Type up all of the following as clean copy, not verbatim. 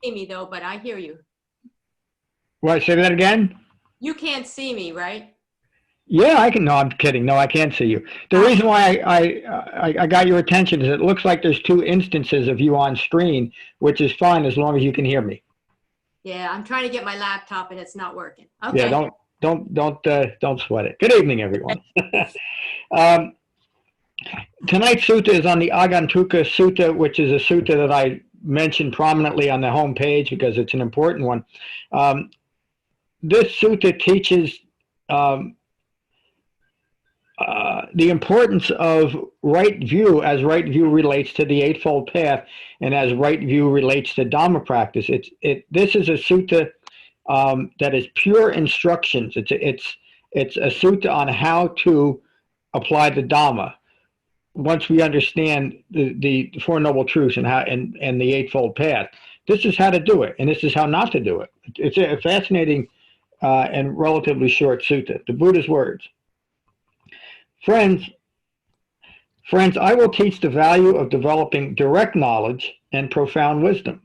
See me though, but I hear you. What, say that again? You can't see me, right? Yeah, I can. No, I'm kidding. No, I can't see you. The reason why I got your attention is it looks like there's two instances of you on screen, which is fine as long as you can hear me. Yeah, I'm trying to get my laptop and it's not working. Okay. Yeah, don't sweat it. Good evening, everyone. um, tonight's sutta is on the Agantuka Sutta, which is a sutta that I mentioned prominently on the home page because it's an important one. This sutta teaches the importance of right view as right view relates to the Eightfold Path and as right view relates to Dhamma practice. This is a sutta that is pure instructions. It's a sutta on how to apply the Dhamma once we understand the Four Noble Truths and the Eightfold Path. This is how to do it, and this is how not to do it. It's a fascinating and relatively short sutta. The Buddha's words. Friends, I will teach the value of developing direct knowledge and profound wisdom.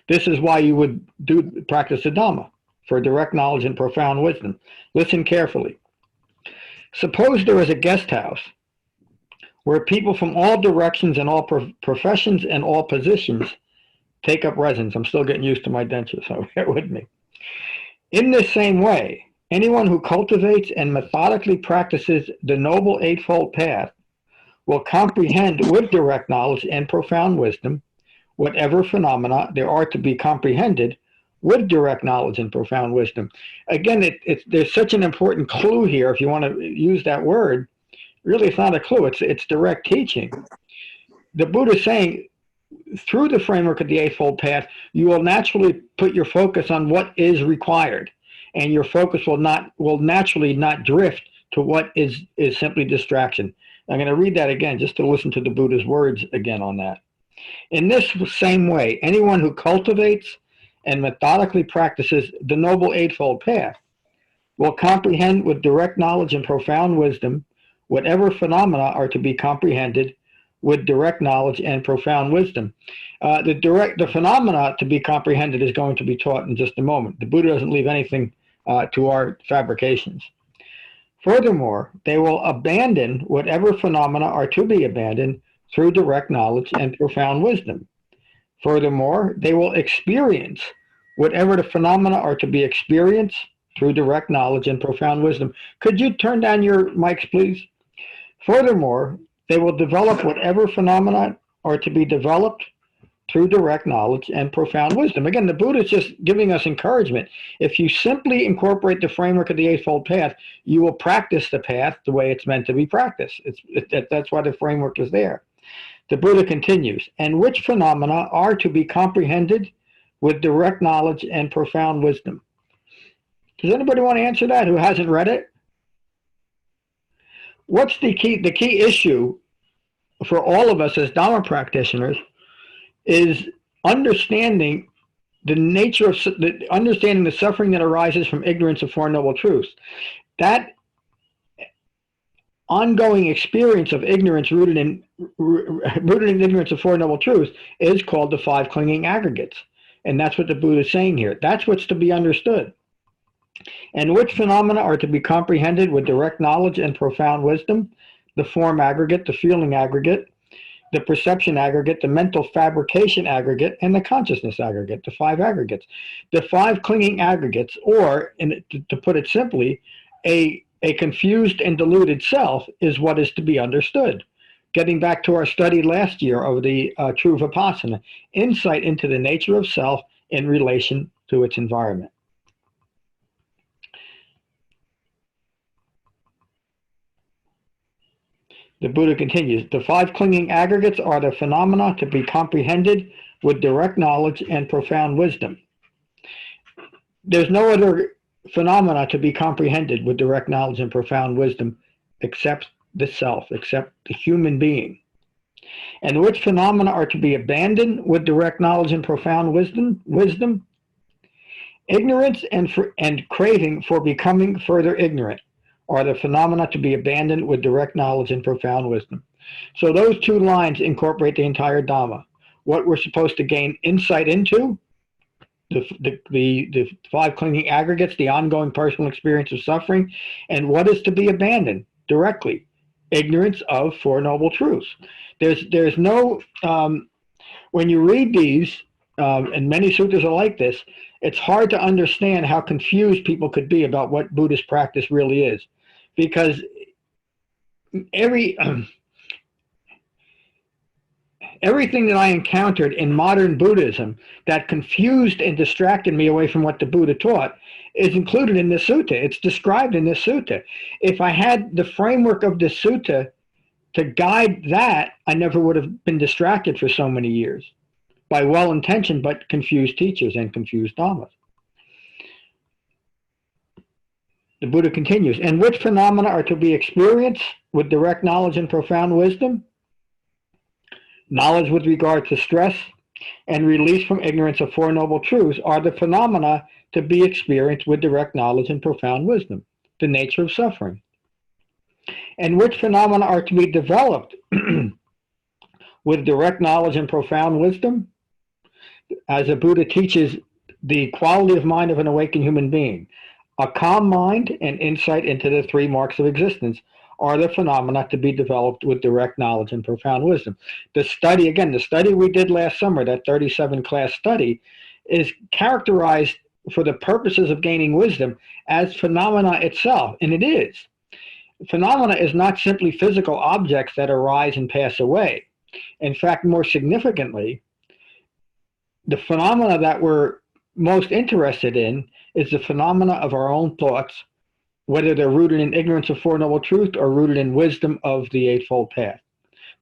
This is why you would practice the Dhamma, for direct knowledge and profound wisdom. Listen carefully. Suppose there is a guest house where people from all directions and all professions and all positions take up residence. I'm still getting used to my dentures, so bear with me. In this same way, anyone who cultivates and methodically practices the Noble Eightfold Path will comprehend with direct knowledge and profound wisdom whatever phenomena there are to be comprehended with direct knowledge and profound wisdom. Again, there's such an important clue here, if you want to use that word. Really, it's not a clue, it's direct teaching. The Buddha is saying, through the framework of the Eightfold Path, you will naturally put your focus on what is required, and your focus will naturally not drift to what is simply distraction. I'm going to read that again just to listen to the Buddha's words again on that. In this same way, anyone who cultivates and methodically practices the Noble Eightfold Path will comprehend with direct knowledge and profound wisdom whatever phenomena are to be comprehended with direct knowledge and profound wisdom. The phenomena to be comprehended is going to be taught in just a moment. The Buddha doesn't leave anything to our fabrications. Furthermore, they will abandon whatever phenomena are to be abandoned through direct knowledge and profound wisdom. Furthermore, they will experience whatever the phenomena are to be experienced through direct knowledge and profound wisdom. Could you turn down your mics, please? Furthermore, they will develop whatever phenomena are to be developed through direct knowledge and profound wisdom. Again, the Buddha is just giving us encouragement. If you simply incorporate the framework of the Eightfold Path, you will practice the path the way it's meant to be practiced. That's why the framework is there. The Buddha continues, and which phenomena are to be comprehended with direct knowledge and profound wisdom? Does anybody want to answer that who hasn't read it? What's the key issue for all of us as Dhamma practitioners is understanding the nature of understanding the suffering that arises from ignorance of Four Noble Truths. That ongoing experience of ignorance rooted in ignorance of Four Noble Truths is called the five clinging aggregates. And that's what the Buddha is saying here. That's what's to be understood. And which phenomena are to be comprehended with direct knowledge and profound wisdom? The form aggregate, the feeling aggregate, the perception aggregate, the mental fabrication aggregate, and the consciousness aggregate, the five aggregates. The five clinging aggregates, or, to put it simply, a confused and deluded self is what is to be understood. Getting back to our study last year of the true Vipassana, insight into the nature of self in relation to its environment. The Buddha continues, the five clinging aggregates are the phenomena to be comprehended with direct knowledge and profound wisdom. There's no other phenomena to be comprehended with direct knowledge and profound wisdom except the self, except the human being. And which phenomena are to be abandoned with direct knowledge and profound wisdom? Ignorance and craving for becoming further ignorant are the phenomena to be abandoned with direct knowledge and profound wisdom. So those two lines incorporate the entire Dhamma. What we're supposed to gain insight into the five clinging aggregates, the ongoing personal experience of suffering, and what is to be abandoned directly? Ignorance of Four Noble Truths. There's no, when you read these, and many suttas are like this, it's hard to understand how confused people could be about what Buddhist practice really is. Because everything that I encountered in modern Buddhism that confused and distracted me away from what the Buddha taught is included in this sutta. It's described in this sutta. If I had the framework of the sutta to guide that, I never would have been distracted for so many years by well-intentioned but confused teachers and confused dhammas. The Buddha continues, and which phenomena are to be experienced with direct knowledge and profound wisdom? Knowledge with regard to stress and release from ignorance of Four Noble Truths are the phenomena to be experienced with direct knowledge and profound wisdom, the nature of suffering. And which phenomena are to be developed with direct knowledge and profound wisdom? As the Buddha teaches the quality of mind of an awakened human being, a calm mind and insight into the three marks of existence are the phenomena to be developed with direct knowledge and profound wisdom. The study, again, the study we did last summer, that 37-class study, is characterized for the purposes of gaining wisdom as phenomena itself, and it is. Phenomena is not simply physical objects that arise and pass away. In fact, more significantly, the phenomena that we're most interested in is the phenomena of our own thoughts, whether they're rooted in ignorance of Four Noble Truths or rooted in wisdom of the Eightfold Path.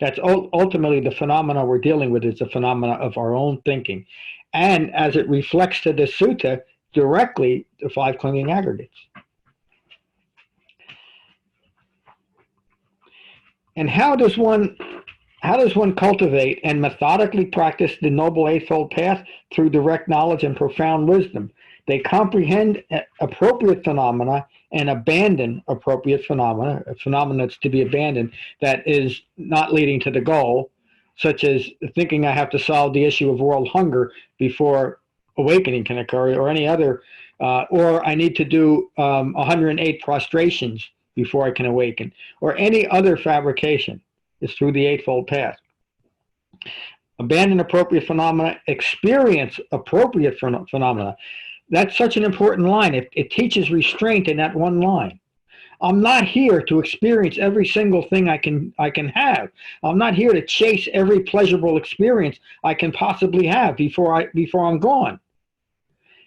That's ultimately the phenomena we're dealing with, is the phenomena of our own thinking. And as it reflects to the sutta, directly the five clinging aggregates. And how does one cultivate and methodically practice the Noble Eightfold Path? Through direct knowledge and profound wisdom. They comprehend appropriate phenomena and abandon appropriate phenomena, a phenomena that's to be abandoned that is not leading to the goal, such as thinking I have to solve the issue of world hunger before awakening can occur, or any other, or I need to do 108 prostrations before I can awaken, or any other fabrication. Is through the Eightfold Path. Abandon appropriate phenomena, experience appropriate phenomena. That's such an important line. It teaches restraint in that one line. I'm not here to experience every single thing I can have. I'm not here to chase every pleasurable experience I can possibly have before I'm gone.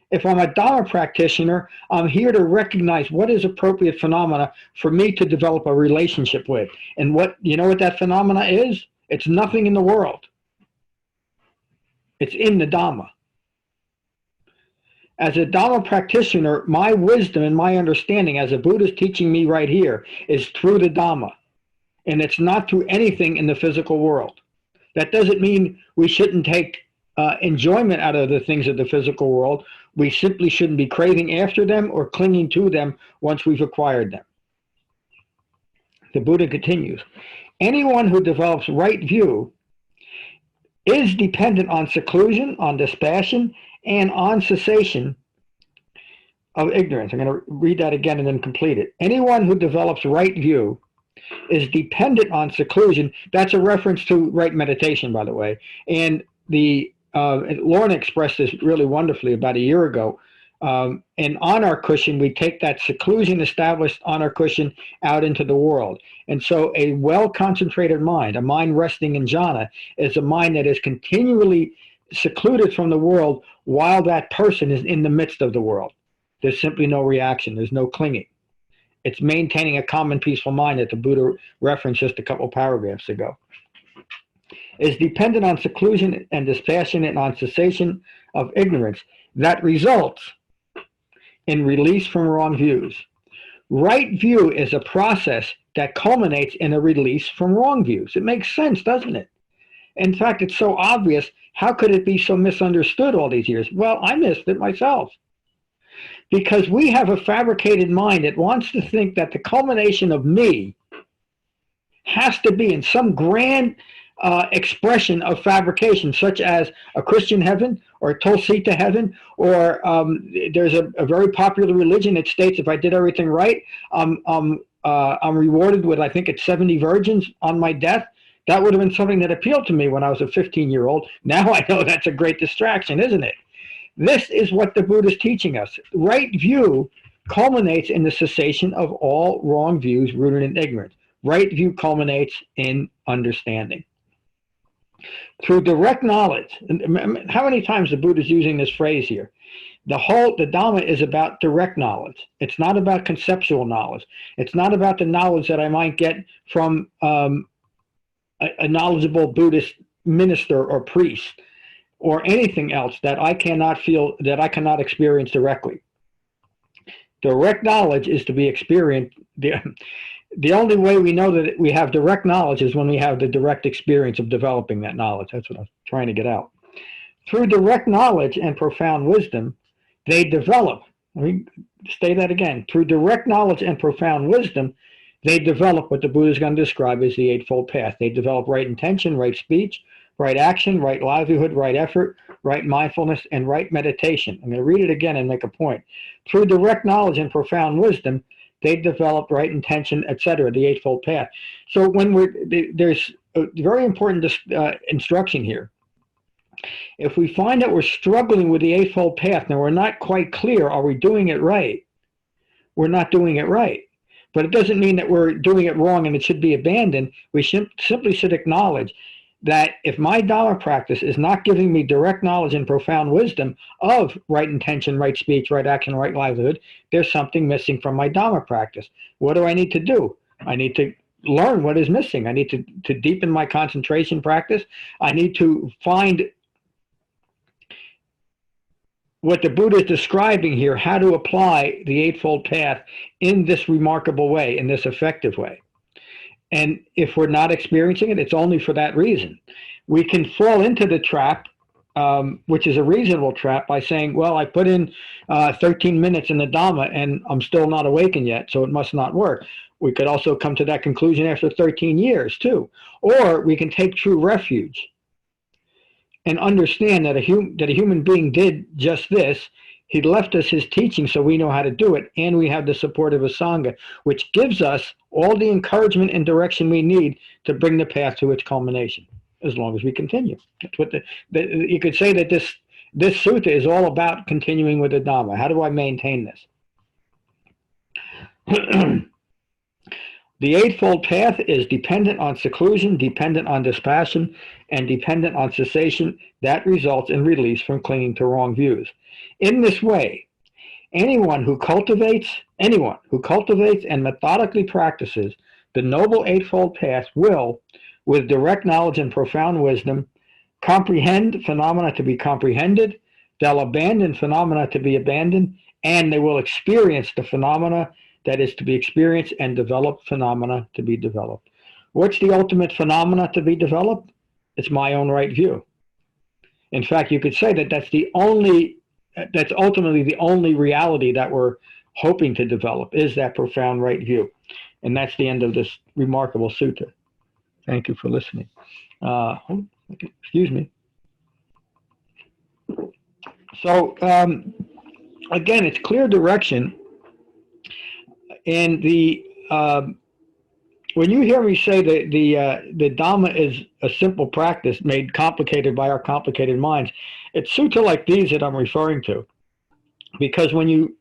If I'm a Dhamma practitioner, I'm here to recognize what is appropriate phenomena for me to develop a relationship with. And you know what that phenomena is? It's nothing in the world. It's in the Dhamma. As a Dhamma practitioner, my wisdom and my understanding, as the Buddha is teaching me right here, is through the Dhamma. And it's not through anything in the physical world. That doesn't mean we shouldn't take enjoyment out of the things of the physical world. We simply shouldn't be craving after them or clinging to them once we've acquired them. The Buddha continues, anyone who develops right view is dependent on seclusion, on dispassion, and on cessation of ignorance. I'm going to read that again and then complete it. Anyone who develops right view is dependent on seclusion. That's a reference to right meditation, by the way. And Lorna expressed this really wonderfully about a year ago. And on our cushion, we take that seclusion established on our cushion out into the world. And so a well-concentrated mind, a mind resting in jhana, is a mind that is continually secluded from the world while that person is in the midst of the world. There's simply no reaction. There's no clinging. It's maintaining a calm and peaceful mind that the Buddha referenced just a couple paragraphs ago. Is dependent on seclusion and dispassionate and on cessation of ignorance that results in release from wrong views. Right view is a process that culminates in a release from wrong views. It makes sense, doesn't it? In fact, it's so obvious. How could it be so misunderstood all these years? Well, I missed it myself. Because we have a fabricated mind that wants to think that the culmination of me has to be in some grand expression of fabrication, such as a Christian heaven or a Tulsita heaven, or there's a very popular religion that states if I did everything right, I'm rewarded with, I think it's 70 virgins on my death. That would have been something that appealed to me when I was a 15-year-old. Now I know that's a great distraction, isn't it? This is what the Buddha is teaching us. Right view culminates in the cessation of all wrong views rooted in ignorance. Right view culminates in understanding. Through direct knowledge, and how many times the Buddha is using this phrase here? The Dhamma is about direct knowledge. It's not about conceptual knowledge. It's not about the knowledge that I might get from a knowledgeable Buddhist minister or priest, or anything else that I cannot feel, that I cannot experience directly. Direct knowledge is to be experienced. The only way we know that we have direct knowledge is when we have the direct experience of developing that knowledge. That's what I'm trying to get out. Through direct knowledge and profound wisdom, they develop. Let me say that again. Through direct knowledge and profound wisdom, they develop what the Buddha is going to describe as the Eightfold Path. They develop right intention, right speech, right action, right livelihood, right effort, right mindfulness, and right meditation. I'm going to read it again and make a point. Through direct knowledge and profound wisdom, they develop right intention, etc., the Eightfold Path. So when there's a very important instruction here. If we find that we're struggling with the Eightfold Path, now we're not quite clear, are we doing it right? We're not doing it right. But it doesn't mean that we're doing it wrong and it should be abandoned. We simply should acknowledge that if my Dhamma practice is not giving me direct knowledge and profound wisdom of right intention, right speech, right action, right livelihood, there's something missing from my Dhamma practice. What do I need to do? I need to learn what is missing. I need to deepen my concentration practice. I need to find what the Buddha is describing here, how to apply the Eightfold Path in this remarkable way, in this effective way. And if we're not experiencing it, it's only for that reason. We can fall into the trap, which is a reasonable trap, by saying, well, I put in 13 minutes in the Dhamma and I'm still not awakened yet, so it must not work. We could also come to that conclusion after 13 years, too. Or we can take true refuge and understand that a human being did just this. He left us his teaching so we know how to do it, and we have the support of a sangha, which gives us all the encouragement and direction we need to bring the path to its culmination, as long as we continue. That's what you could say that this sutta is all about continuing with the Dhamma. How do I maintain this? The Eightfold Path is dependent on seclusion, dependent on dispassion, and dependent on cessation that results in release from clinging to wrong views. In this way, anyone who cultivates and methodically practices the Noble Eightfold Path will, with direct knowledge and profound wisdom, comprehend phenomena to be comprehended, they'll abandon phenomena to be abandoned, and they will experience the phenomena that is to be experienced and develop phenomena to be developed. What's the ultimate phenomena to be developed? It's my own right view. In fact, you could say that that's ultimately the only reality that we're hoping to develop, is that profound right view. And that's the end of this remarkable sutta. Thank you for listening. Excuse me. So, again, it's clear direction. And when you hear me say that the Dhamma is a simple practice made complicated by our complicated minds, it's sutta like these that I'm referring to. Because when you,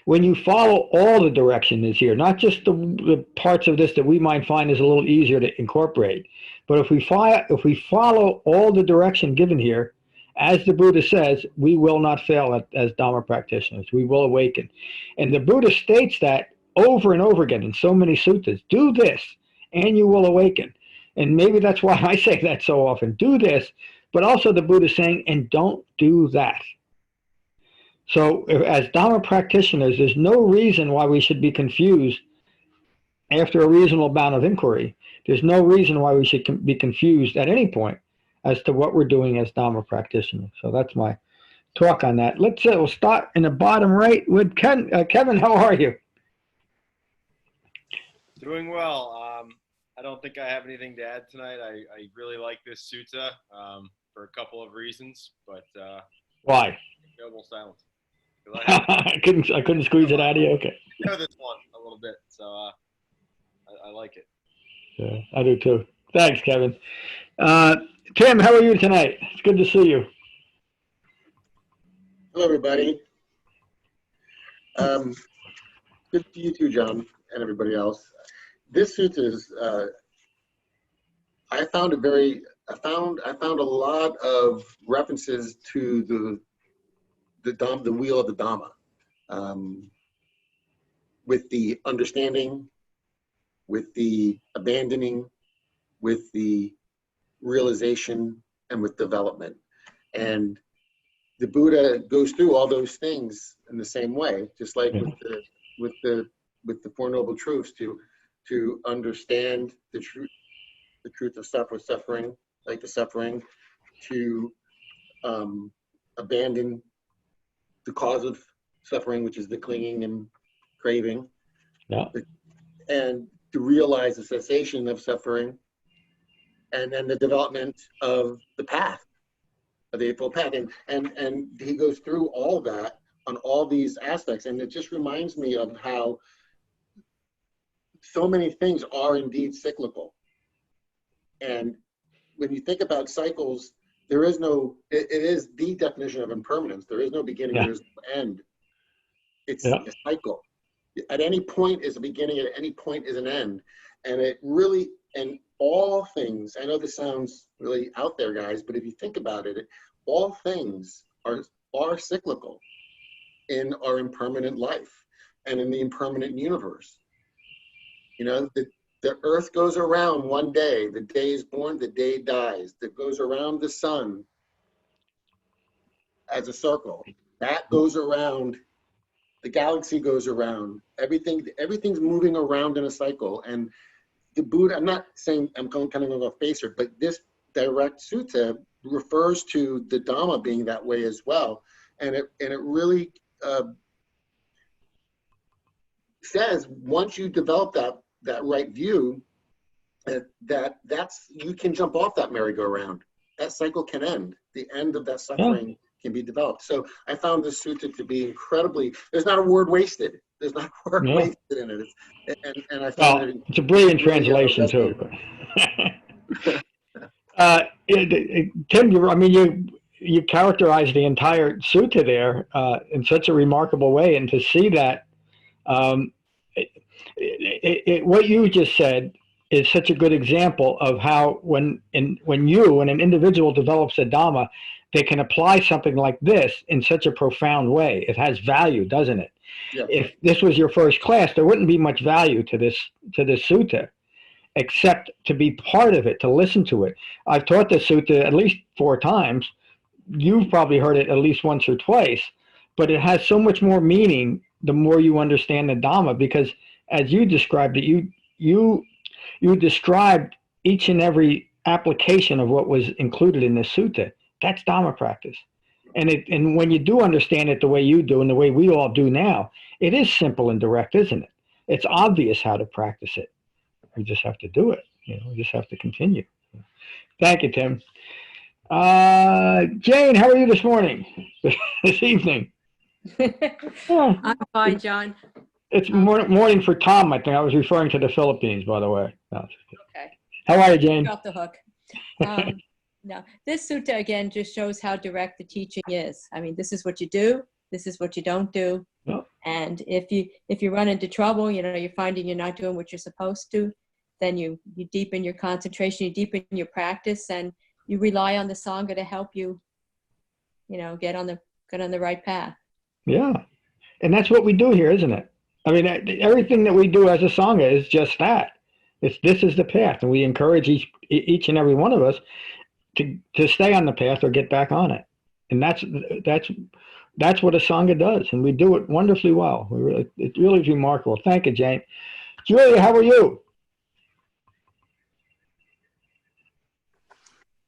when you follow all the direction is here, not just the parts of this that we might find is a little easier to incorporate, but if we follow all the direction given here, as the Buddha says, we will not fail as Dhamma practitioners. We will awaken. And the Buddha states that over and over again in so many suttas. Do this, and you will awaken. And maybe that's why I say that so often. Do this, but also the Buddha is saying, and don't do that. So as Dhamma practitioners, there's no reason why we should be confused after a reasonable amount of inquiry. There's no reason why we should be confused at any point as to what we're doing as Dhamma practitioners. So that's my talk on that. We'll start in the bottom right with Kevin, how are you? Doing well. I don't think I have anything to add tonight. I really like this sutta for a couple of reasons, but Why? noble silence. I I couldn't squeeze it out of you. Okay. know this one a little bit, so I like it. Yeah, I do too. Thanks, Kevin. Tim, how are you tonight? It's good to see you. Hello, everybody. Good to see you too, John, and everybody else. This sutta is, I found a lot of references to the wheel of the Dhamma, with the understanding, with the abandoning, with the realization, and with development. And the Buddha goes through all those things in the same way, just like with the Four Noble Truths, to understand the truth of suffering, like the suffering, to abandon the cause of suffering, which is the clinging and craving, and to realize the cessation of suffering, and then the development of the path, of the Eightfold Path. And he goes through all that on all these aspects. And it just reminds me of how so many things are indeed cyclical. And when you think about cycles, there is no, it is the definition of impermanence. There is no beginning, there is no end. It's a cycle. At any point is a beginning, at any point is an end. And it really, and all things, I know this sounds really out there, guys, but if you think about it, all things are cyclical in our impermanent life and in the impermanent universe. You know, the earth goes around one day, the day is born, the day dies. That goes around the sun as a circle. That goes around, the galaxy goes around, everything's moving around in a cycle. And the Buddha, I'm not saying I'm going kind of off base here, but this direct sutta refers to the Dhamma being that way as well. And it really says, once you develop that right view, that's you can jump off that merry-go-round. That cycle can end. The end of that suffering can be developed. So I found this sutta to be incredibly, there's not a word wasted. There's not a word wasted in it. And I found it's a brilliant translation too. Tim, you characterized the entire sutta there in such a remarkable way, and to see that what you just said is such a good example of how when an individual develops a Dhamma, they can apply something like this in such a profound way. It has value, doesn't it? Yeah. If this was your first class, there wouldn't be much value to this sutta, except to be part of it, to listen to it. I've taught the sutta at least 4 times. You've probably heard it at least once or twice, but it has so much more meaning the more you understand the Dhamma, because as you described it, you described each and every application of what was included in the sutta. That's Dhamma practice. And when you do understand it the way you do and the way we all do now, it is simple and direct, isn't it? It's obvious how to practice it. We just have to do it. We just have to continue. Thank you, Tim. Jane, how are you this morning? This evening? I'm fine, John. It's morning for Tom, I think. I was referring to the Philippines, by the way. No, Okay. How are you, Jane? Off the hook. No, this sutta again just shows how direct the teaching is. I mean, this is what you do. This is what you don't do. Yep. And if you run into trouble, you're finding you're not doing what you're supposed to, then you deepen your concentration, you deepen your practice, and you rely on the sangha to help you, get on the right path. Yeah, and that's what we do here, isn't it? I mean, everything that we do as a sangha is just that. This is the path, and we encourage each and every one of us to stay on the path or get back on it. And that's what a sangha does, and we do it wonderfully well. It really is remarkable. Thank you, Jane. Julia, how are you?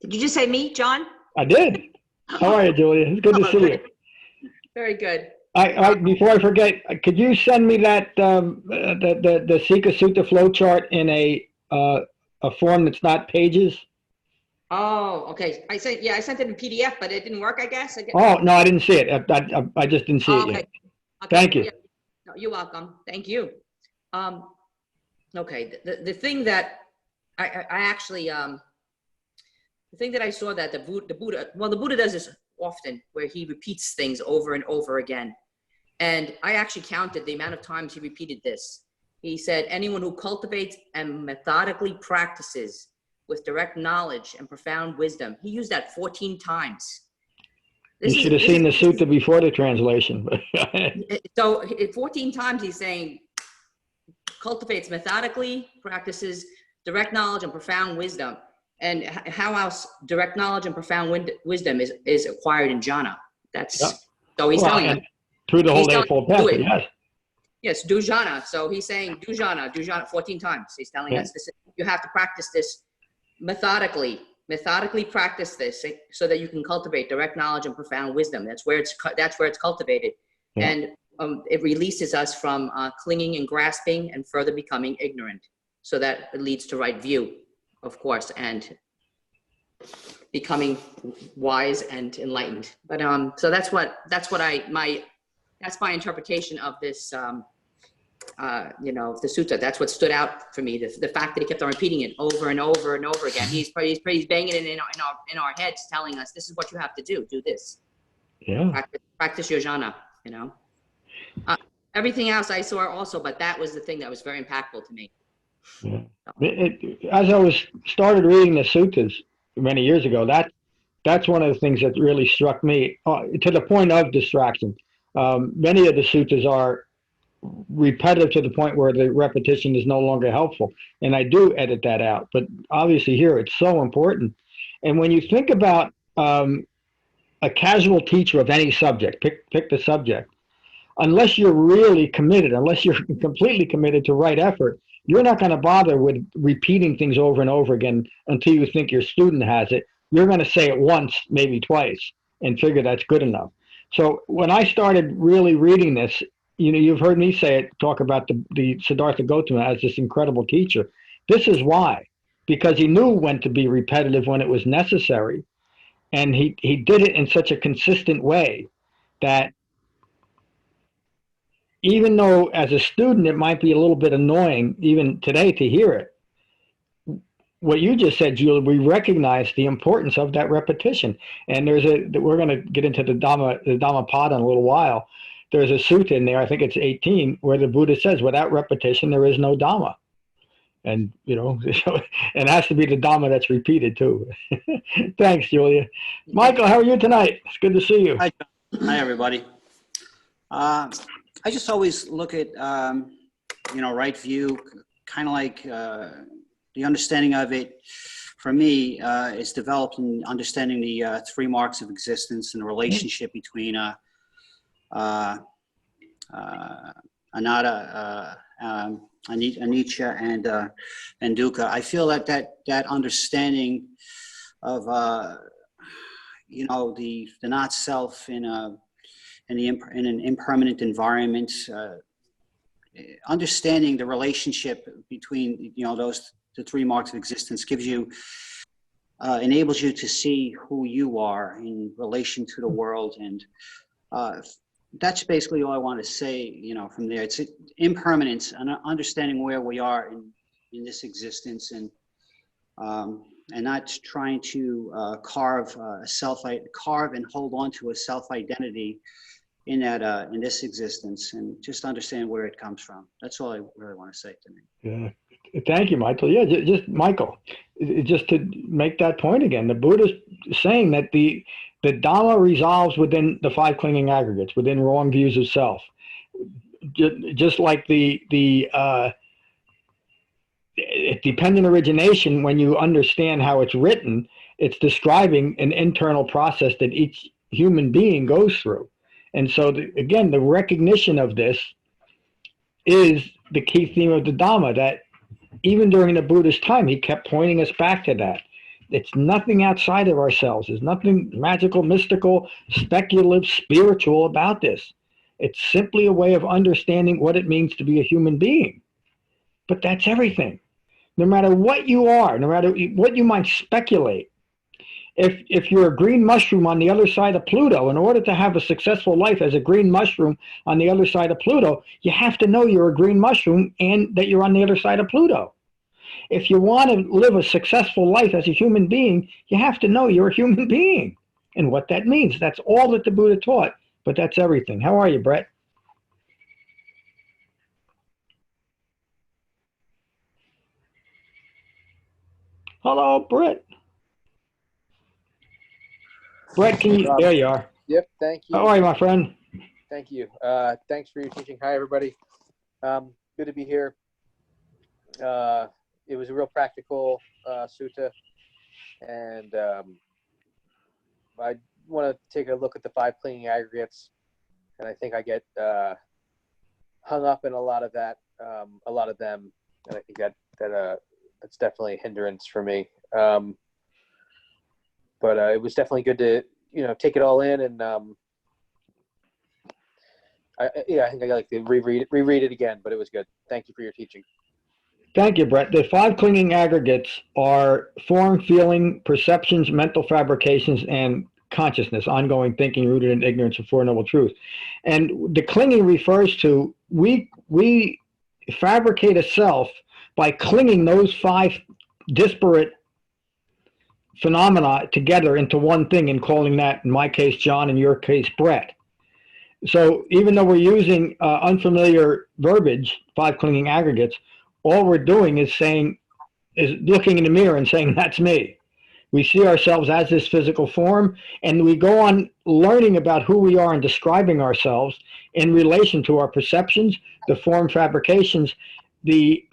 Did you just say me, John? I did. How are you, Julia? It's good to see you. Very good. Before I forget, could you send me that the Agantuka Sutta flow chart in a form that's not pages? Oh, okay. I sent it in PDF, but it didn't work, I guess. Oh no, I didn't see it. I just didn't see it Okay. yet. Okay. Thank you. Yeah. No, you're welcome. Thank you. Okay. The thing that I actually the thing that I saw that the Buddha does this often, where he repeats things over and over again. And I actually counted the amount of times he repeated this. He said, anyone who cultivates and methodically practices with direct knowledge and profound wisdom. He used that 14 times. You should have seen the sutta before the translation. So 14 times he's saying, cultivates methodically, practices direct knowledge and profound wisdom. And how else direct knowledge and profound wisdom is acquired in jhana. That's so he's telling us. Through the whole Eightfold Path, yes. Yes, do jhana. So he's saying do jhana 14 times. He's telling us this, you have to practice this methodically practice this so that you can cultivate direct knowledge and profound wisdom. That's where it's cultivated. Yeah. And it releases us from clinging and grasping and further becoming ignorant. So that it leads to right view, of course, and becoming wise and enlightened. But so that's my interpretation of this the sutta. That's what stood out for me. The fact that he kept on repeating it over and over and over again. He's banging it in our heads, telling us this is what you have to do. Do this. Yeah. Practice your jhana. Everything else I saw also, but that was the thing that was very impactful to me. Yeah. As I started reading the suttas many years ago, that's one of the things that really struck me to the point of distraction. Many of the suttas are repetitive to the point where the repetition is no longer helpful, and I do edit that out. But obviously here it's so important. And when you think about a casual teacher of any subject, pick the subject, unless you're really committed, unless you're completely committed to right effort, you're not going to bother with repeating things over and over again until you think your student has it. You're going to say it once, maybe twice, and figure that's good enough. So when I started really reading this, you've heard me talk about the Siddhartha Gautama as this incredible teacher. This is why, because he knew when to be repetitive when it was necessary. And he did it in such a consistent way that even though as a student it might be a little bit annoying even today to hear it, what you just said, Julie, we recognize the importance of that repetition. And we're going to get into the Dhamma pod in a little while. There's a sutta in there, I think it's 18, where the Buddha says, without repetition, there is no Dhamma. And, it has to be the Dhamma that's repeated too. Thanks, Julia. Michael, how are you tonight? It's good to see you. Hi, everybody. I just always look at, right view, kind of like the understanding of it, for me, is developed in understanding the three marks of existence and the relationship between anatta, anicca, and dukkha. I feel that understanding of the not self in an impermanent environment, understanding the relationship between the three marks of existence gives you enables you to see who you are in relation to the world, and that's basically all I want to say. From there, it's impermanence and understanding where we are in this existence, and not trying to carve and hold on to a self-identity in this existence, and just understand where it comes from. That's all I really want to say to me. Yeah. Thank you, Michael. Yeah, just Michael, just to make that point again, the Buddha's saying that the Dhamma resolves within the five clinging aggregates, within wrong views of self. Just like the dependent origination, when you understand how it's written, it's describing an internal process that each human being goes through. And so, again, the recognition of this is the key theme of the Dhamma, that even during the Buddha's time, he kept pointing us back to that. It's nothing outside of ourselves. There's nothing magical, mystical, speculative, spiritual about this. It's simply a way of understanding what it means to be a human being. But that's everything. No matter what you are, no matter what you might speculate, if you're a green mushroom on the other side of Pluto, in order to have a successful life as a green mushroom on the other side of Pluto, you have to know you're a green mushroom and that you're on the other side of Pluto. If you want to live a successful life as a human being, you have to know you're a human being and what that means. That's all that the Buddha taught, but that's everything. How are you, Brett? Hello, Brett. Brett, can you, there you are. Yep, thank you. How are you, my friend? Thank you. Thanks for your teaching. Hi, everybody. Good to be here. It was a real practical sutta, and I want to take a look at the 5 clinging aggregates, and I think I get hung up in a lot of that, a lot of them, and I think that's definitely a hindrance for me. But it was definitely good to, take it all in, and I think I like to reread it again, but it was good. Thank you for your teaching. Thank you, Brett. The 5 clinging aggregates are form, feeling, perceptions, mental fabrications, and consciousness, ongoing thinking rooted in ignorance of Four Noble Truths. And the clinging refers to, we fabricate a self by clinging those 5 disparate phenomena together into one thing and calling that, in my case, John, in your case, Brett. So even though we're using unfamiliar verbiage, 5 clinging aggregates, all we're doing is looking in the mirror and saying, that's me. We see ourselves as this physical form, and we go on learning about who we are and describing ourselves in relation to our perceptions, the form fabrications, the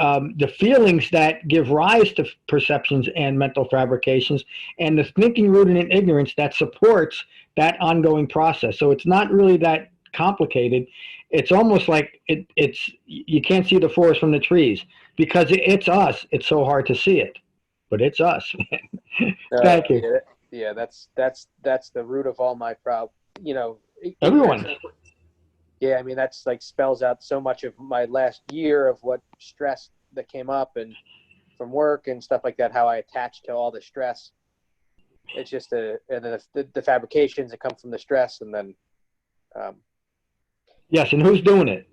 feelings that give rise to perceptions and mental fabrications, and the thinking rooted in ignorance that supports that ongoing process. So it's not really that complicated. It's almost like you can't see the forest from the trees because it's us. It's so hard to see it, but it's us. Thank you. Yeah, that's the root of all my problem. Everyone. Yeah, I mean, that's like spells out so much of my last year of what stress that came up and from work and stuff like that, how I attached to all the stress. It's just and then the fabrications that come from the stress, and then yes, and who's doing it?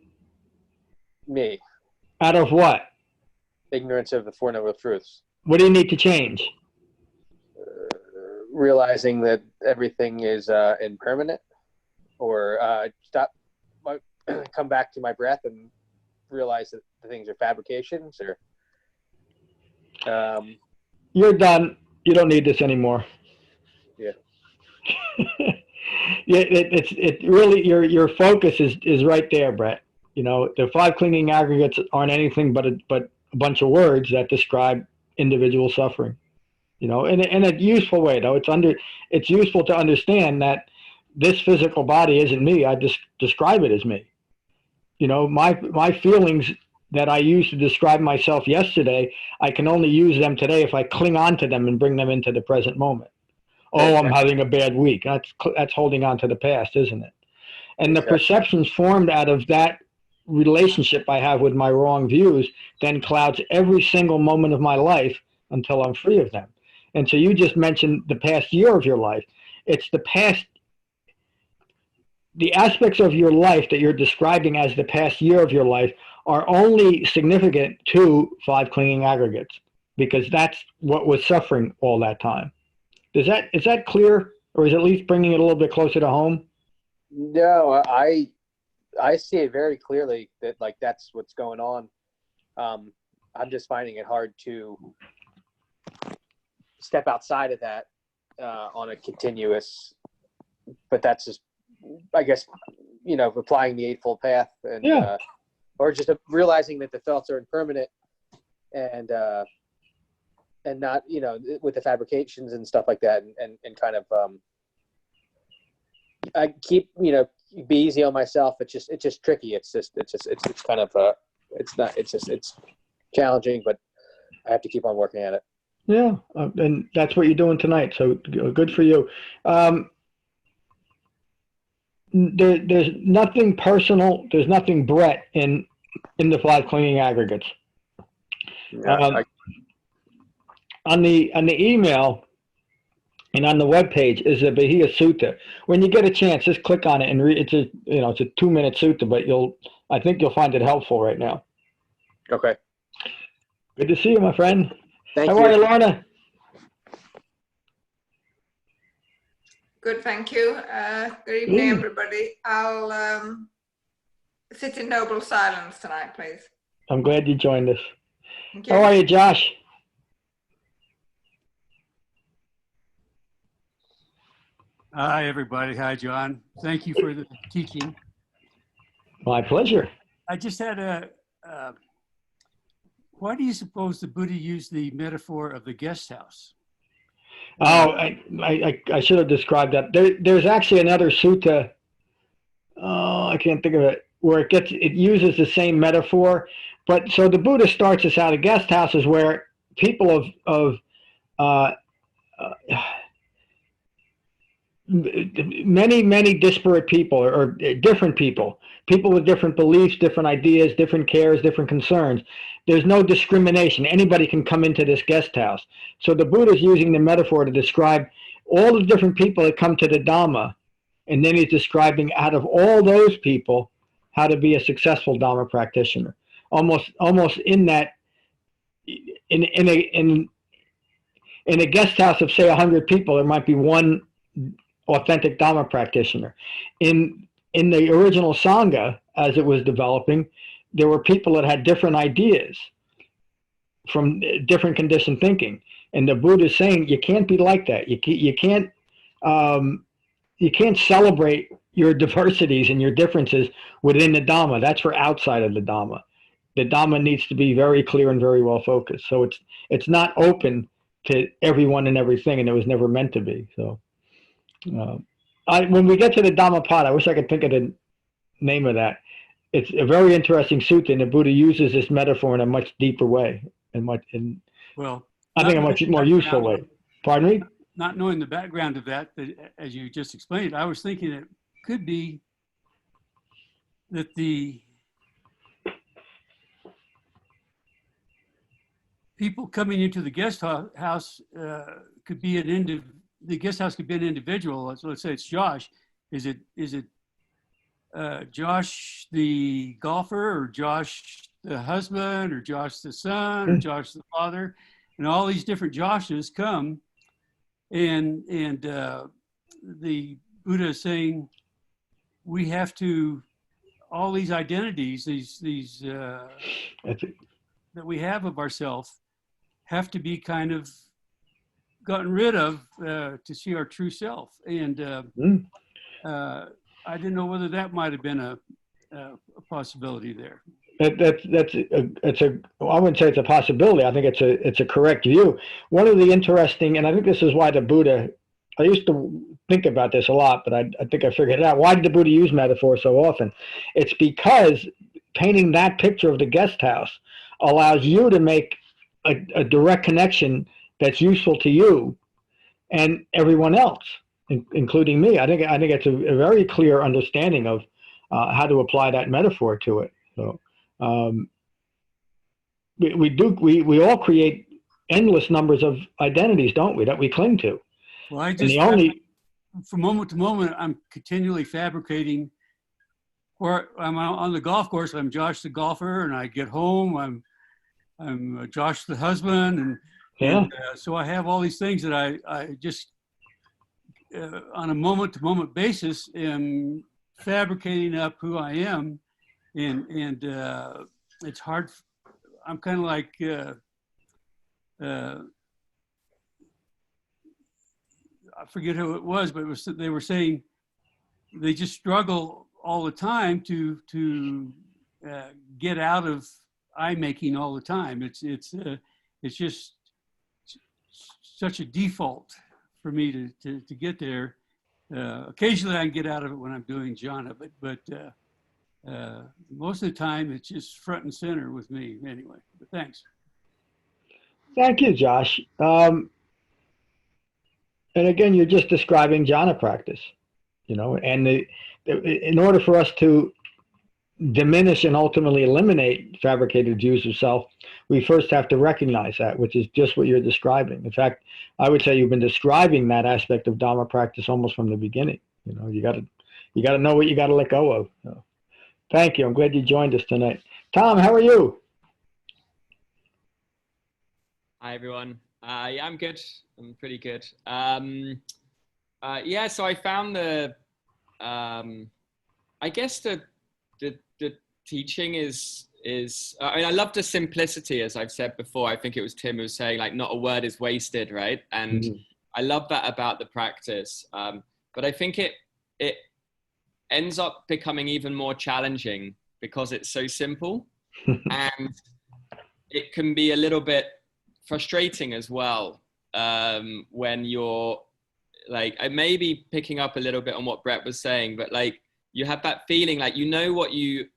Me. Out of what? Ignorance of the Four Noble Truths. What do you need to change? Realizing that everything is impermanent, or come back to my breath and realize that the things are fabrications, or you're done. You don't need this anymore. Yeah. Yeah, it really, your focus is right there, Brett. The 5 clinging aggregates aren't anything but a bunch of words that describe individual suffering. In a useful way, though. It's useful to understand that this physical body isn't me. I just describe it as me. My feelings that I used to describe myself yesterday, I can only use them today if I cling on to them and bring them into the present moment. Oh, I'm having a bad week. That's holding on to the past, isn't it? And the perceptions formed out of that relationship I have with my wrong views then clouds every single moment of my life until I'm free of them. And so you just mentioned the past year of your life. It's the aspects of your life that you're describing as the past year of your life are only significant to 5 clinging aggregates, because that's what was suffering all that time. Is that clear, or is it at least bringing it a little bit closer to home? No, I see it very clearly that that's what's going on. I'm just finding it hard to step outside of that on a continuous, but that's just, I guess, applying the Eightfold Path, and or just realizing that the thoughts are impermanent, and not, with the fabrications and stuff like that, and kind of I keep, be easy on myself. It's just tricky. It's kind of it's challenging, but I have to keep on working at it. Yeah, and that's what you're doing tonight. So good for you. there's nothing personal. There's nothing Brett in the 5 clinging aggregates. Yeah, On the email and on the webpage is a Bahia Sutta. When you get a chance, just click on it and read. It's a it's a 2-minute sutta, but I think you'll find it helpful right now. okay. Good to see you, my friend. Thank How you. are you, Lorna? Good, thank you. Good evening, everybody. I'll sit in noble silence tonight, please. I'm glad you joined us. Thank you. How are you, Josh? Hi, everybody. Hi, John. Thank you for the teaching. My pleasure. I just had why do you suppose the Buddha used the metaphor of the guest house? Oh, I should have described that. There's actually another sutta. Oh, I can't think of it. Where it uses the same metaphor, but so the Buddha starts us out. A guest house is where people of many disparate people or different people with different beliefs, different ideas, different cares, different concerns. There's no discrimination. Anybody can come into this guest house. So the Buddha is using the metaphor to describe all the different people that come to the Dhamma, and then he's describing out of all those people how to be a successful Dhamma practitioner. Almost in that in a guest house of say 100 people, there might be one authentic Dhamma practitioner. In the original sangha, as it was developing, there were people that had different ideas from different conditioned thinking, and the Buddha is saying you can't be like that. You can't celebrate your diversities and your differences within the Dhamma. That's for outside of the Dhamma. The Dhamma needs to be very clear and very well focused. So it's not open to everyone and everything, and it was never meant to be. So when we get to the Dhammapada, I wish I could think of the name of that. It's a very interesting sutta, and the Buddha uses this metaphor in a much deeper way, I think a much more useful way. Pardon me? Not knowing the background of that, as you just explained, I was thinking it could be that the people coming into the guest house could be the guest house could be an individual. So let's say it's Josh. Is it Josh the golfer, or Josh the husband, or Josh the son, or Josh the father? And all these different Joshes come, and the Buddha is saying we have to, all these identities, these that we have of ourselves, have to be kind of gotten rid of to see our true self. And I didn't know whether that might have been a possibility there. I wouldn't say it's a possibility. I think it's a correct view. One of the interesting, and I think this is why the Buddha, I used to think about this a lot, but I think I figured it out. Why did the Buddha use metaphor so often? It's because painting that picture of the guest house allows you to make a direct connection that's useful to you and everyone else, including me. I think it's a very clear understanding of how to apply that metaphor to it. So we all create endless numbers of identities, don't we, that we cling to? Well, from moment to moment, I'm continually fabricating. Or I'm on the golf course, I'm Josh the golfer, and I get home, I'm Josh the husband, and so I have all these things that I just on a moment to moment basis am fabricating up who I am, and it's hard. I'm kind of like I forget who it was, but they were saying they just struggle all the time to get out of I making all the time. It's just such a default for me to get there. Occasionally I can get out of it when I'm doing jhana, but most of the time it's just front and center with me anyway. But thanks. Thank you, Josh. And again, you're just describing jhana practice. and in order for us to diminish and ultimately eliminate fabricated views of self, we first have to recognize that, which is just what you're describing. In fact, I would say you've been describing that aspect of Dhamma practice almost from the beginning. You got to know what you got to let go of. So, thank you. I'm glad you joined us tonight. Tom, how are you? Hi, everyone. Yeah, I'm good. I'm pretty good. Yeah, so I found I guess the teaching is I mean, I love the simplicity, as I've said before. I think it was Tim who was saying, like, not a word is wasted, right? And I love that about the practice. But I think it ends up becoming even more challenging because it's so simple. And it can be a little bit frustrating as well, when you're like, I may be picking up a little bit on what Brett was saying, but like, you have that feeling like, what you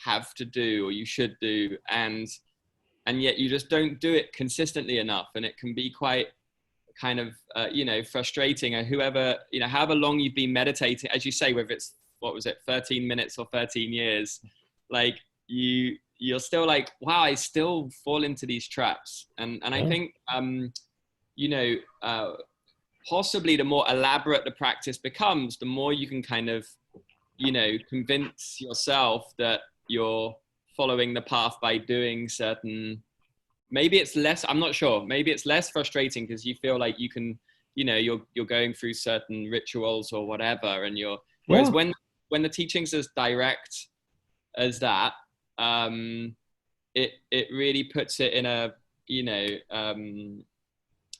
have to do or you should do, and yet you just don't do it consistently enough. And it can be quite kind of, frustrating. And however long you've been meditating, as you say, whether it's, 13 minutes or 13 years, like you're still like, wow, I still fall into these traps. And I think, possibly the more elaborate the practice becomes, the more you can kind of, convince yourself that you're following the path by doing certain, maybe it's less, I'm not sure, maybe it's less frustrating because you feel like you can, you're going through certain rituals or whatever, and whereas when the teaching's as direct as that, it really puts it in a,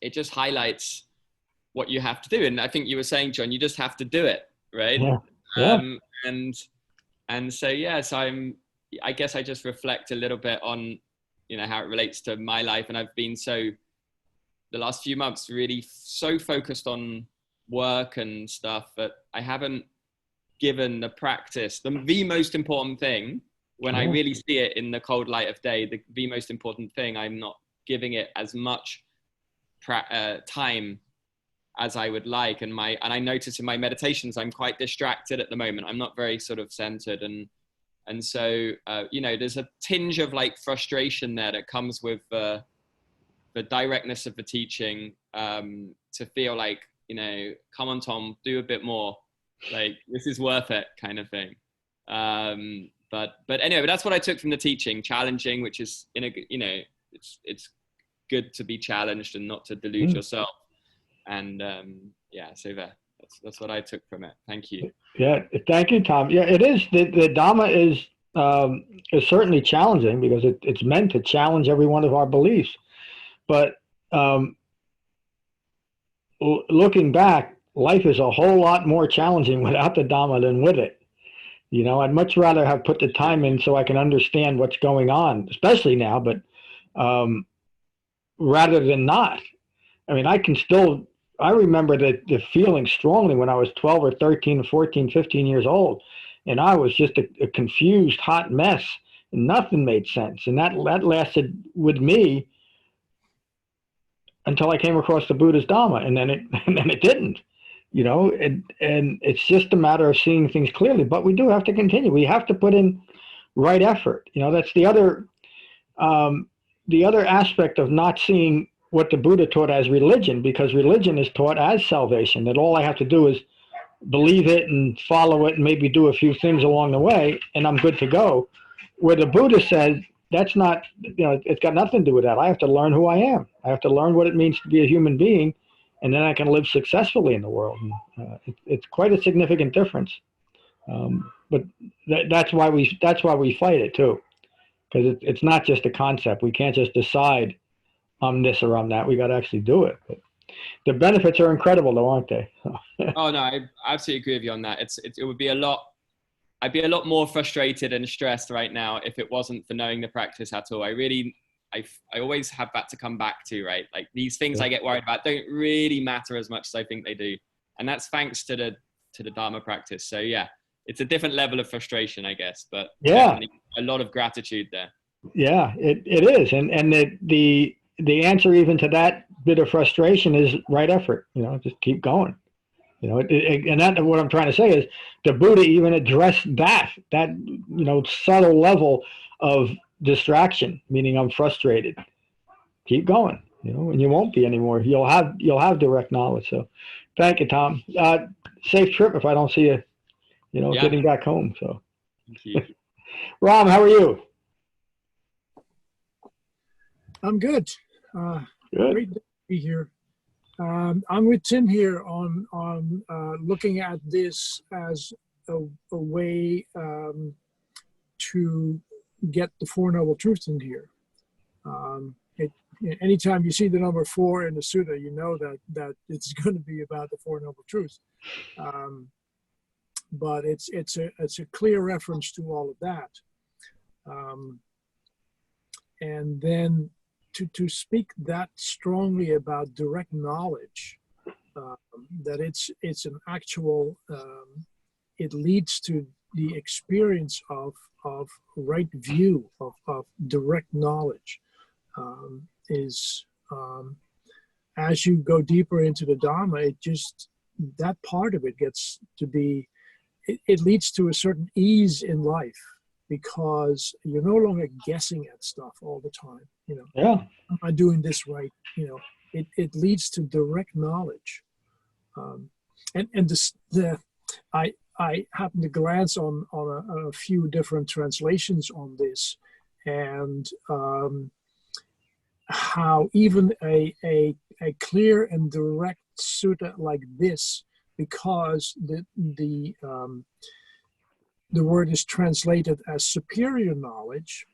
it just highlights what you have to do. And I think you were saying, John, you just have to do it, right? And so, yes, I guess I just reflect a little bit on, how it relates to my life. And I've been the last few months, really so focused on work and stuff that I haven't given the practice, the most important thing, when I really see it in the cold light of day, the most important thing, I'm not giving it as much time as I would like. And I notice in my meditations, I'm quite distracted at the moment. I'm not very sort of centered. And so, there's a tinge of like frustration there that comes with the directness of the teaching, to feel like, come on, Tom, do a bit more, like this is worth it kind of thing. But anyway, that's what I took from the teaching, challenging, which is it's good to be challenged and not to delude yourself. And so that's what I took from it. Thank you. Yeah, thank you, Tom. Yeah, it is. The Dhamma is certainly challenging because it's meant to challenge every one of our beliefs. But looking back, life is a whole lot more challenging without the Dhamma than with it. I'd much rather have put the time in so I can understand what's going on, especially now, but rather than not. I mean, I remember the feeling strongly when I was 12 or 13, 14, 15 years old, and I was just a confused, hot mess, and nothing made sense. And that lasted with me until I came across the Buddha's Dhamma, and then it didn't, and it's just a matter of seeing things clearly. But we do have to continue. We have to put in right effort. That's the other aspect of not seeing what the Buddha taught as religion, because religion is taught as salvation, that all I have to do is believe it and follow it and maybe do a few things along the way and I'm good to go. Where the Buddha said, that's not, it's got nothing to do with that. I have to learn who I am. I have to learn what it means to be a human being, and then I can live successfully in the world. It's quite a significant difference. But that's why we fight it too, because it's not just a concept. We can't just decide I'm this or I'm that. We got to actually do it. But the benefits are incredible, though, aren't they? Oh no, I absolutely agree with you on that. It would be I'd be a lot more frustrated and stressed right now if it wasn't for knowing the practice at all. I always have that to come back to, right? Like these things I get worried about don't really matter as much as I think they do, and that's thanks to the Dhamma practice. So yeah, it's a different level of frustration, I guess, but definitely a lot of gratitude there. Yeah, it is, and the answer even to that bit of frustration is right effort. Just keep going. You know, and that's what I'm trying to say is the Buddha even addressed that subtle level of distraction, meaning I'm frustrated. Keep going, and you won't be anymore. You'll have direct knowledge. So thank you, Tom. Safe trip if I don't see you, getting back home. So Thank you. Ram, how are you? I'm good. Good. Great to be here. I'm with Tim here on looking at this as a way to get the Four Noble Truths in here. Anytime you see the number 4 in the Suuta, you know that it's going to be about the Four Noble Truths. But it's a clear reference to all of that. And then to speak that strongly about direct knowledge, that it's an actual, it leads to the experience of right view, of direct knowledge, is, as you go deeper into the Dhamma, that part of it gets to be, it leads to a certain ease in life, because you're no longer guessing at stuff all the time. Yeah. Am I doing this right? It leads to direct knowledge. I happened to glance on a few different translations on this, and how even a clear and direct sutta like this, because the word is translated as superior knowledge,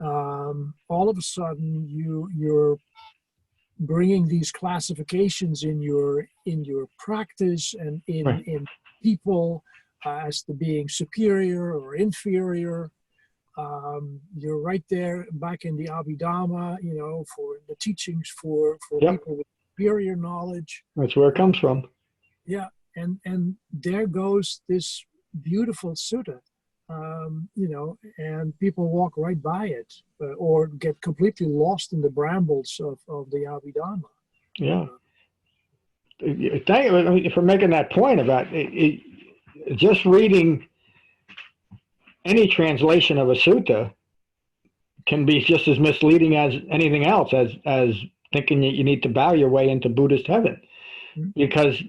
all of a sudden you're bringing these classifications in your practice and in people as to being superior or inferior. You're right there back in the Abhidhamma, for the teachings for people with superior knowledge. That's where it comes from. Yeah, and there goes this beautiful sutta, and people walk right by it, or get completely lost in the brambles of the Abhidhamma. Yeah. Thank you for making that point about it. Just reading any translation of a sutta can be just as misleading as anything else, as thinking that you need to bow your way into Buddhist heaven, because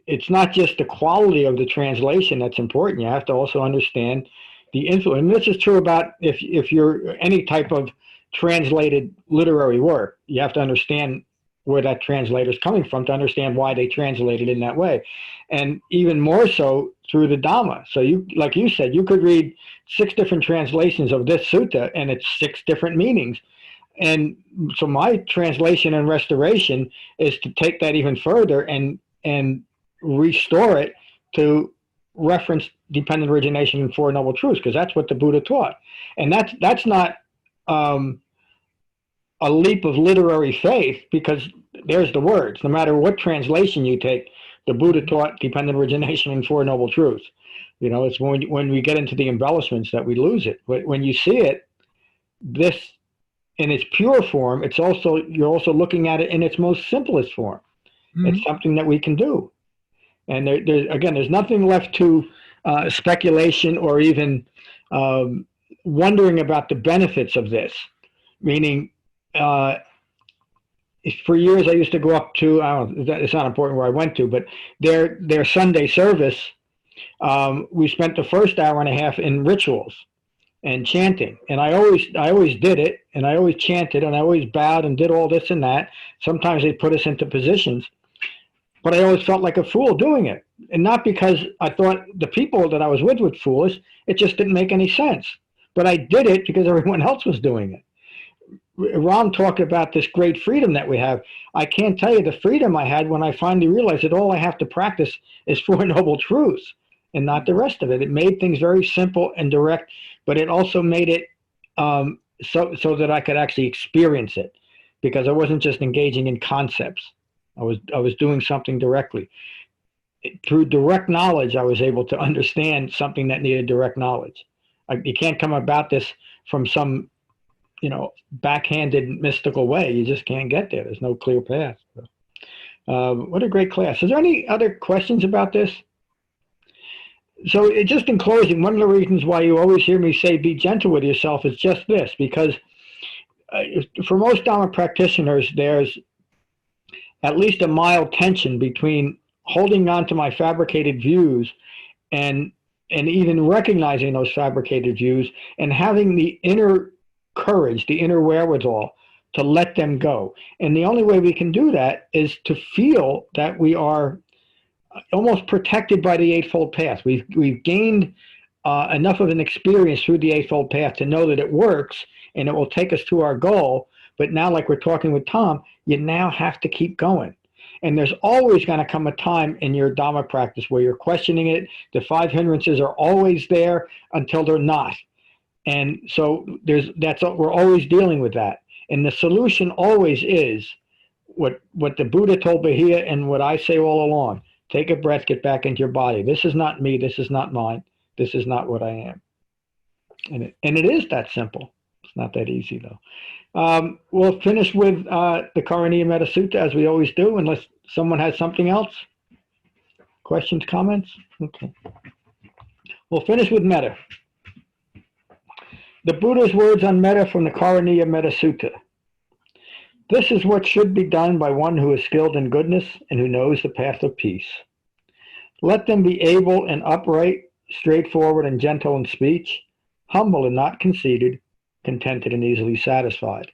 it's not just the quality of the translation that's important. You have to also understand the influence. And this is true about if you're any type of translated literary work. You have to understand where that translator is coming from to understand why they translated in that way. And even more so through the Dhamma. So like you said, you could read 6 different translations of this sutta and it's 6 different meanings. And so my translation and restoration is to take that even further and restore it to reference dependent origination and Four Noble Truths, because that's what the Buddha taught. And that's not a leap of literary faith, because there's the words. No matter what translation you take, the Buddha taught dependent origination and Four Noble Truths. It's when we get into the embellishments that we lose it. But when you see it, this in its pure form, you're also looking at it in its most simplest form. It's something that we can do. And there's nothing left to speculation or even wondering about the benefits of this. Meaning, for years I used to go up to, it's not important where I went to, but their Sunday service, we spent the first hour and a half in rituals and chanting. And I always did it, and I always chanted, and I always bowed and did all this and that. Sometimes they put us into positions. But I always felt like a fool doing it. And not because I thought the people that I was with were foolish. It just didn't make any sense. But I did it because everyone else was doing it. Ron talked about this great freedom that we have. I can't tell you the freedom I had when I finally realized that all I have to practice is Four Noble Truths and not the rest of it. It made things very simple and direct, but it also made it so that I could actually experience it, because I wasn't just engaging in concepts. I was doing something directly. Through direct knowledge, I was able to understand something that needed direct knowledge. You can't come about this from some, backhanded mystical way. You just can't get there. There's no clear path. So, What a great class. Is there any other questions about this? So just in closing, one of the reasons why you always hear me say be gentle with yourself is just this, because for most Dhamma practitioners, there's at least a mild tension between holding on to my fabricated views and even recognizing those fabricated views and having the inner courage, the inner wherewithal to let them go. And the only way we can do that is to feel that we are almost protected by the Eightfold Path. We've gained enough of an experience through the Eightfold Path to know that it works and it will take us to our goal. But now, like we're talking with Tom, you now have to keep going. And there's always going to come a time in your Dhamma practice where you're questioning it. The 5 hindrances are always there until they're not. And so we're always dealing with that. And the solution always is what the Buddha told Bahia and what I say all along. Take a breath, get back into your body. This is not me. This is not mine. This is not what I am. And it is that simple. It's not that easy, though. We'll finish with the Karaniya Metta Sutta, as we always do, unless someone has something else. Questions, comments? Okay. We'll finish with metta. The Buddha's words on metta from the Karaniya Metta Sutta. This is what should be done by one who is skilled in goodness and who knows the path of peace. Let them be able and upright, straightforward and gentle in speech, humble and not conceited, contented and easily satisfied,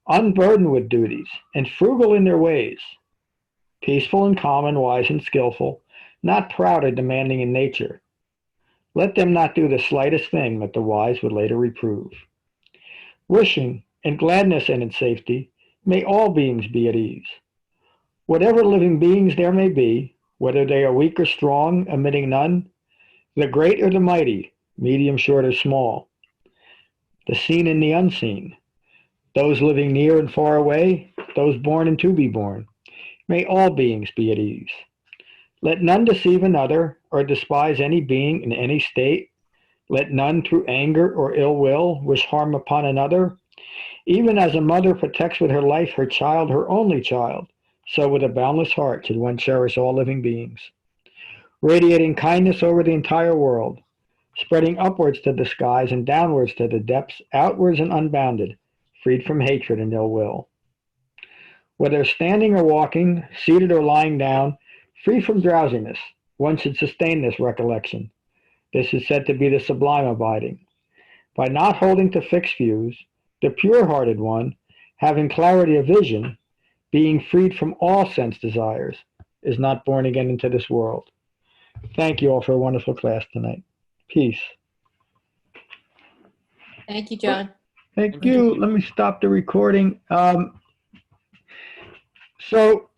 unburdened with duties, and frugal in their ways, peaceful and calm and wise and skillful, not proud or demanding in nature. Let them not do the slightest thing that the wise would later reprove. Wishing, in gladness and in safety, may all beings be at ease. Whatever living beings there may be, whether they are weak or strong, omitting none, the great or the mighty, medium, short, or small, the seen and the unseen, those living near and far away, those born and to be born, may all beings be at ease. Let none deceive another or despise any being in any state. Let none through anger or ill will wish harm upon another. Even as a mother protects with her life her child, her only child, so with a boundless heart should one cherish all living beings. Radiating kindness over the entire world, spreading upwards to the skies and downwards to the depths, outwards and unbounded, freed from hatred and ill will. Whether standing or walking, seated or lying down, free from drowsiness, one should sustain this recollection. This is said to be the sublime abiding. By not holding to fixed views, the pure-hearted one, having clarity of vision, being freed from all sense desires, is not born again into this world. Thank you all for a wonderful class tonight. Peace. Thank you, John. Thank you. Let me stop the recording. So